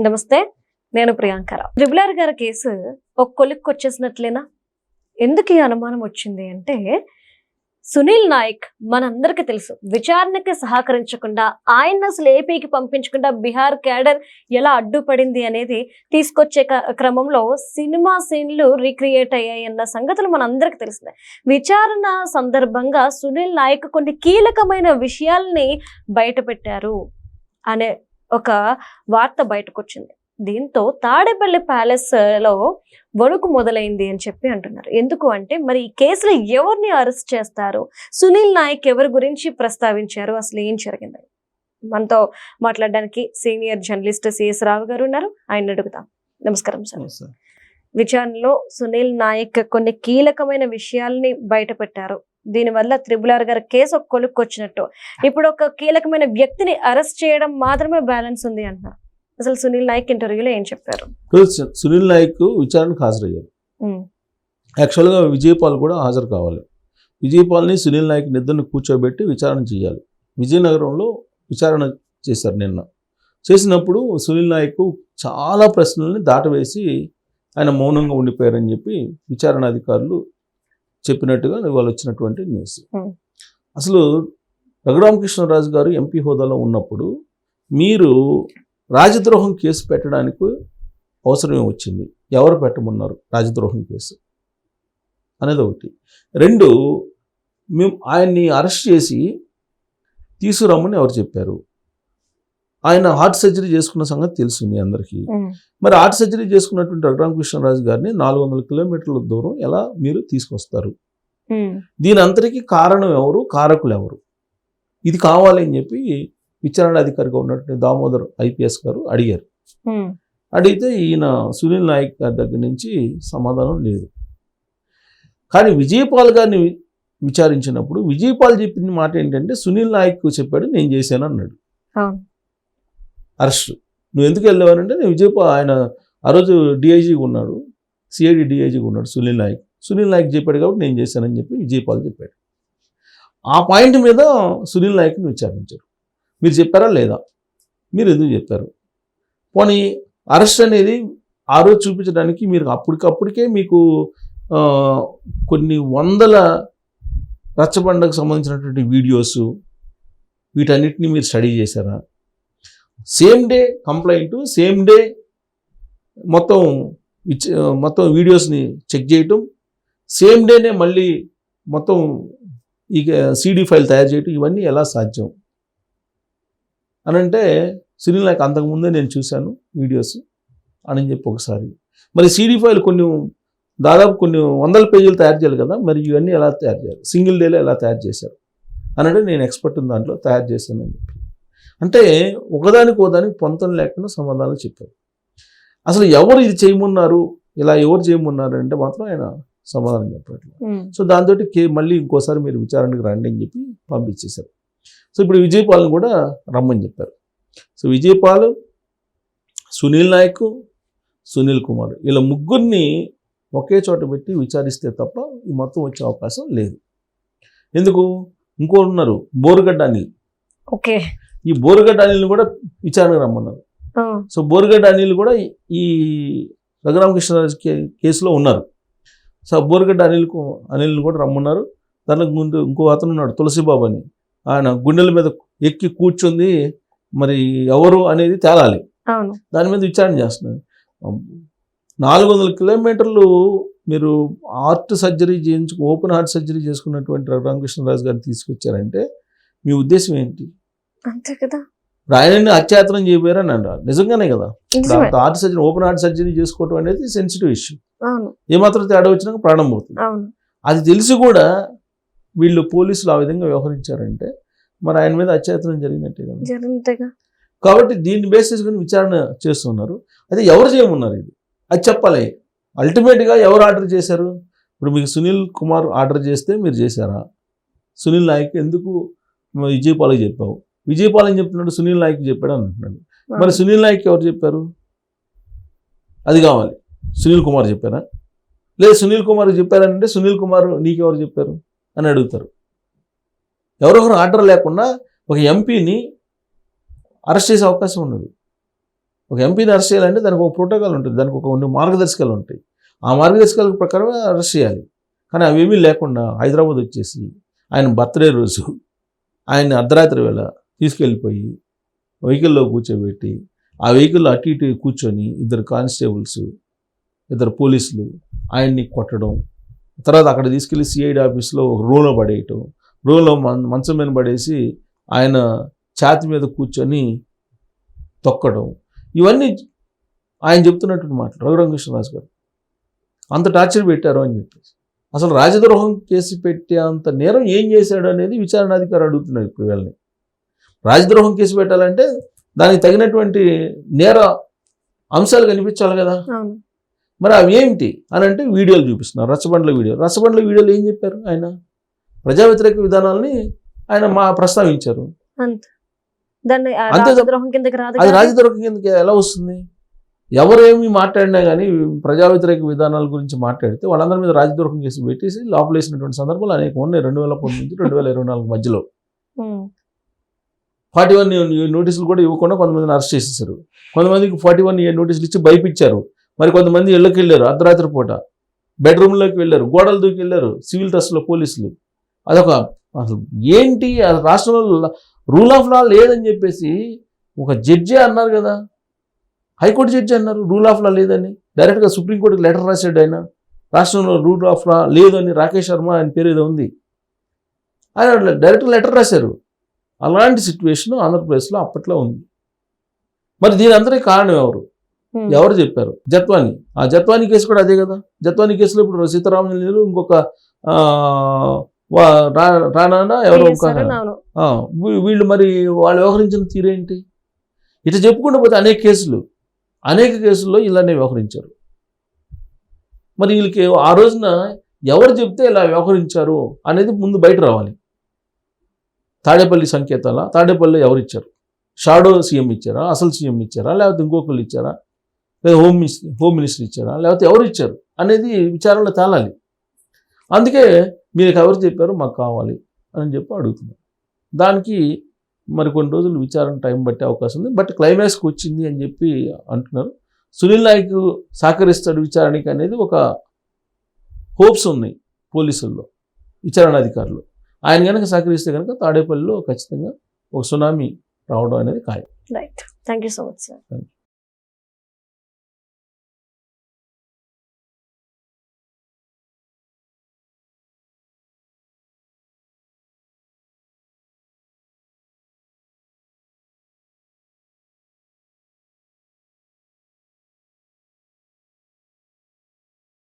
నమస్తే, నేను ప్రియాంకరావు. ట్రిబుల్ గారి కేసు ఒక కొలిక్కి వచ్చేసినట్లేనా? ఎందుకు ఈ అనుమానం వచ్చింది అంటే, సునీల్ నాయక్ మనందరికీ తెలుసు, విచారణకి సహకరించకుండా ఆయన అసలు ఏపీకి పంపించకుండా బీహార్ క్యాడర్ ఎలా అడ్డుపడింది అనేది తీసుకొచ్చే క్రమంలో సినిమా సీన్లు రీక్రియేట్ అయ్యాయన్న సంగతులు మనందరికీ తెలిసిందే. విచారణ సందర్భంగా సునీల్ నాయక్ కొన్ని కీలకమైన విషయాల్ని బయటపెట్టారు అనే ఒక వార్త బయటకు వచ్చింది. దీంతో తాడేపల్లి ప్యాలెస్ లో వణుకు మొదలైంది అని చెప్పి అంటున్నారు. ఎందుకు అంటే, మరి ఈ కేసులో ఎవరిని అరెస్ట్ చేస్తారు, సునీల్ నాయక్ ఎవరి గురించి ప్రస్తావించారు, అసలు ఏం జరిగింది? మనతో మాట్లాడడానికి సీనియర్ జర్నలిస్ట్ సిఎస్ రావు గారు ఉన్నారు, ఆయన అడుగుతాం. నమస్కారం సార్. విచారణలో సునీల్ నాయక్ కొన్ని కీలకమైన విషయాల్ని బయట పెట్టారు. దీనివల్ల ట్రిబుల్ గారి కేసు ఒక కొలుక్కి వచ్చినట్టు. ఇప్పుడు ఒక కీలకమైన వ్యక్తిని అరెస్ట్ చేయడం మాత్రమే బ్యాలెన్స్ ఉంది అంటున్నారు. అసలు సునీల్ నాయక్ ఇంటర్వ్యూలో ఏం చెప్పారు? సునీల్ నాయక్ విచారణకు హాజరయ్యారు. యాక్చువల్గా విజయపాల్ కూడా హాజరు కావాలి. విజయపాల్ని సునీల్ నాయక్ ఇద్దరిని కూర్చోబెట్టి విచారణ చేయాలి. విజయనగరంలో విచారణ చేశారు నిన్న. చేసినప్పుడు సునీల్ నాయక్ చాలా ప్రశ్నల్ని దాటవేసి ఆయన మౌనంగా ఉండిపోయారని చెప్పి విచారణ అధికారులు చెప్పినట్టుగా వాళ్ళు వచ్చినటువంటి న్యూస్. అసలు రఘురామకృష్ణరాజు గారు ఎంపీ హోదాలో ఉన్నప్పుడు మీరు రాజద్రోహం కేసు పెట్టడానికి అవసరమే వచ్చింది. ఎవరు పెట్టమన్నారు రాజద్రోహం కేసు అనేది ఒకటి. రెండు, మేము ఆయన్ని అరెస్ట్ చేసి తీసుకురమ్మని ఎవరు చెప్పారు? ఆయన హార్ట్ సర్జరీ చేసుకున్న సంగతి తెలుసు మీ అందరికీ. మరి హార్ట్ సర్జరీ చేసుకున్నటువంటి రఘురామకృష్ణరాజు గారిని 400 కిలోమీటర్ల దూరం ఎలా మీరు తీసుకొస్తారు? దీని అంతటికీ కారణం ఎవరు, కారకులు ఎవరు? ఇది కావాలి అని చెప్పి విచారణ అధికారిగా ఉన్నటువంటి దామోదర్ ఐపీఎస్ గారు అడిగారు. అడిగితే ఈయన సునీల్ నాయక్ గారి దగ్గర నుంచి సమాధానం లేదు. కానీ విజయపాల్ గారిని విచారించినప్పుడు విజయపాల్ చెప్పిన మాట ఏంటంటే, సునీల్ నాయక్ చెప్పాడు నేను చేశాను అన్నాడు. అరెస్ట్ నువ్వు ఎందుకు వెళ్ళావనంటే, నేను విజయపాల్, ఆయన ఆ రోజు డిఐజీగా ఉన్నాడు, సిఐడి డిఐజీగా ఉన్నాడు సునీల్ నాయక్. సునీల్ నాయక్ చెప్పాడు కాబట్టి నేను చేశానని చెప్పి విజయపాల్ చెప్పాడు. ఆ పాయింట్ మీద సునీల్ నాయక్ని విచారించారు. మీరు చెప్పారా లేదా, మీరు ఎందుకు చెప్పారు? పోనీ అరెస్ట్ అనేది ఆ రోజు చూపించడానికి మీరు అప్పటికప్పటికే మీకు కొన్ని వందల రచ్చబండకు సంబంధించినటువంటి వీడియోస్ వీటన్నిటిని మీరు స్టడీ చేశారా? Same day complaint, same day మొత్తం వీడియోస్ని చెక్ చేయటం, సేమ్ డేనే మళ్ళీ మొత్తం ఈ సిడి ఫైల్ తయారు చేయటం, ఇవన్నీ ఎలా సాధ్యం అని అంటే, సునీల్ నాయక్ అంతకుముందే నేను చూశాను వీడియోస్ అని చెప్పి ఒకసారి. మరి సిడి ఫైల్ దాదాపు కొన్ని వందల పేజీలు తయారు చేయాలి కదా, మరి ఇవన్నీ ఎలా తయారు చేయాలి, సింగిల్ డేలో ఎలా తయారు చేశారు అని అంటే, నేను ఎక్స్పర్ట్ దాంట్లో తయారు చేశాను అని చెప్పి. అంటే ఒకదానికి పొంతం లేకుండా సమాధానం చెప్పారు. అసలు ఎవరు ఇది చేయమన్నారు, ఇలా ఎవరు చేయమన్నారు అంటే మాత్రం ఆయన సమాధానం చెప్పట్లేదు. సో దాంతో మళ్ళీ ఇంకోసారి మీరు విచారణకు రండి అని చెప్పి పంపించేశారు. సో ఇప్పుడు విజయపాల్ని కూడా రమ్మని చెప్పారు. సో విజయపాల్, సునీల్ నాయక్, సునీల్ కుమార్, ఇలా ముగ్గురిని ఒకే చోట పెట్టి విచారిస్తే తప్ప ఈ మొత్తం వచ్చే అవకాశం లేదు. ఎందుకు? ఇంకోటి ఉన్నారు, బోరుగడ్డ అనిల్. ఓకే, ఈ బోరుగడ్డ అనిల్ని కూడా విచారణకు రమ్మన్నారు. సో బోరుగడ్డ అనిల్ కూడా ఈ రఘురామకృష్ణరాజు కేసులో ఉన్నారు. సో బోరుగడ్డ అనిల్ని కూడా రమ్మన్నారు. దానికి ముందు ఇంకో అతను ఉన్నాడు, తులసిబాబు అని. ఆయన గుండెల మీద ఎక్కి కూర్చుంది, మరి ఎవరు అనేది తేలాలి, దాని మీద విచారణ చేస్తున్నారు. 400 కిలోమీటర్లు మీరు heart surgery open heart surgery చేసుకున్నటువంటి రఘురామకృష్ణరాజు గారిని తీసుకొచ్చారంటే మీ ఉద్దేశం ఏంటి? అంతే కదా. ఆయనని అత్యాచారం చేయబోయారని అన్నారు. నిజంగానే కదా. Heart surgery, open heart surgery చేసుకోవటం అనేది సెన్సిటివ్ ఇష్యూ. ఏమాత్రం తేడా వచ్చినాక ప్రాణం పోతుంది. అది తెలిసి కూడా వీళ్ళు పోలీసులు ఆ విధంగా వ్యవహరించారంటే మరి ఆయన మీద అత్యాచారం జరిగినట్టే కదా. కాబట్టి దీన్ని బేస్ చేసుకుని విచారణ చేస్తున్నారు. అయితే ఎవరు చేయమన్నారు ఇది, అది చెప్పాలి. అల్టిమేట్గా ఎవరు ఆర్డర్ చేశారు? ఇప్పుడు మీకు సునీల్ కుమార్ ఆర్డర్ చేస్తే మీరు చేశారా? సునీల్ నాయక్ ఎందుకు విజయపాల్కి చెప్పావు? విజయపాల్ అని చెప్తున్నాడు, సునీల్ నాయక్ చెప్పాడు అని అంటున్నాడు. మరి సునీల్ నాయక్ ఎవరు చెప్పారు? అది కావాలి. సునీల్ కుమార్ చెప్పారా? లేదు సునీల్ కుమార్ చెప్పారంటే సునీల్ కుమార్ నీకెవరు చెప్పారు అని అడుగుతారు. ఎవరొకరు ఆర్డర్ లేకుండా ఒక ఎంపీని అరెస్ట్ చేసే అవకాశం ఉన్నది. ఒక ఎంపీని అరెస్ట్ చేయాలంటే దానికి ఒక ప్రోటోకాల్ ఉంటుంది, దానికి ఒక కొన్ని మార్గదర్శకాలు ఉంటాయి. ఆ మార్గదర్శకాల ప్రకారం అరెస్ట్ చేయాలి. కానీ అవేమీ లేకుండా హైదరాబాద్ వచ్చేసి ఆయన బర్త్డే రోజు ఆయన్ని అర్ధరాత్రి వేళ తీసుకెళ్ళిపోయి వెహికల్లో కూర్చోబెట్టి ఆ వెహికల్లో అటు ఇటు కూర్చొని ఇద్దరు కానిస్టేబుల్స్, ఇద్దరు పోలీసులు ఆయన్ని కొట్టడం, తర్వాత అక్కడ తీసుకెళ్ళి సిఐడి ఆఫీస్లో ఒక రూమ్లో పడేయటం, రూమ్లో మంచం మీద పడేసి ఆయన ఛాతి మీద కూర్చొని తొక్కడం, ఇవన్నీ ఆయన చెప్తున్నటువంటి మాటలు రఘురామకృష్ణరాజు గారు. అంత టార్చర్ పెట్టారు అని చెప్పేసి అసలు రాజద్రోహం కేసు పెట్టే అంత నేరం ఏం చేశాడు అనేది విచారణాధికారి అడుగుతున్నారు ఇప్పుడు వీళ్ళని. రాజద్రోహం కేసు పెట్టాలంటే దానికి తగినటువంటి నేర అంశాలు కనిపించాలి కదా. అవును. మరి అవి ఏమిటి అని అంటే వీడియోలు చూపిస్తున్నారు, రచ్చబండ్ల వీడియోలు ఏం చెప్పారు? ఆయన ప్రజా వ్యతిరేక విధానాలని ఆయన ప్రస్తావించారు. దాన్ని అంతే. రాజద్రోహం కిందకి రాదు అది కదా. రాజద్రోహం కిందకి ఎలా వస్తుంది? ఎవరేమి మాట్లాడినా కానీ ప్రజా వ్యతిరేక విధానాల గురించి మాట్లాడితే వాళ్ళందరి మీద రాజద్రోహం కేసు పెట్టేసి లోపలేసినటువంటి సందర్భాలు అనేక ఉన్నాయి 2019 నుంచి 2024 మధ్యలో. 41 నోటీసులు కూడా ఇవ్వకుండా కొంతమందిని అరెస్ట్ చేసేసారు. కొంతమందికి 41 నోటీసులు ఇచ్చి భయపించారు. మరి కొంతమంది ఇళ్ళకి వెళ్ళారు, అర్ధరాత్రి పూట బెడ్రూమ్లోకి వెళ్ళారు, గోడలు దూకి వెళ్ళారు సివిల్ డ్రెస్లో పోలీసులు. అదొక అసలు ఏంటి రాష్ట్రంలో రూల్ ఆఫ్ లా లేదని చెప్పేసి ఒక జడ్జే అన్నారు కదా, హైకోర్టు జడ్జి అన్నారు రూల్ ఆఫ్ లా లేదని. డైరెక్ట్గా సుప్రీంకోర్టుకి లెటర్ రాశాడు ఆయన, రాష్ట్రంలో రూల్ ఆఫ్ లా లేదని. రాకేష్ శర్మ ఆయన పేరు ఏదో ఉంది, ఆయన డైరెక్ట్గా లెటర్ రాశారు. అలాంటి సిచ్యువేషన్ ఆంధ్రప్రదేశ్లో అప్పట్లో ఉంది. మరి దీని అందరికీ కారణం ఎవరు చెప్పారు? జత్వాని. ఆ జత్వాని కేసు కూడా అదే కదా. జత్వాని కేసులో ఇప్పుడు సీతారామన్ ఇంకొక రానా ఎవరో వీళ్ళు మరి వాళ్ళు వ్యవహరించిన తీరేంటి? ఇట్లా చెప్పుకుంటూ పోతే అనేక కేసుల్లో ఇలానే వ్యవహరించారు. మరి వీళ్ళకి ఆ రోజున ఎవరు చెప్తే ఇలా వ్యవహరించారు అనేది ముందు బయట రావాలి. తాడేపల్లి సంకేతాల, తాడేపల్లిలో ఎవరు ఇచ్చారు? షాడో సీఎం ఇచ్చారా, అసలు సీఎం ఇచ్చారా, లేకపోతే ఇంకొకళ్ళు ఇచ్చారా, లేదా హోమ్ మినిస్టర్ ఇచ్చారా, లేకపోతే ఎవరు ఇచ్చారు అనేది విచారణలో తేలాలి. అందుకే మీకు ఎవరు చెప్పారు మాకు కావాలి అని చెప్పి అడుగుతున్నారు. దానికి మరి కొన్ని రోజులు విచారణ టైం పట్టే అవకాశం ఉంది. బట్ క్లైమాక్స్కి వచ్చింది అని చెప్పి అంటున్నారు. సునీల్ నాయక్ సహకరిస్తాడు విచారణకి అనేది ఒక హోప్స్ ఉన్నాయి పోలీసుల్లో, విచారణాధికారులు. ఆయన కనుక సహకరిస్తే కనుక తాడేపల్లిలో ఖచ్చితంగా ఒక సునామీ రావడం అనేది ఖాయం. Right. Thank you so much sir.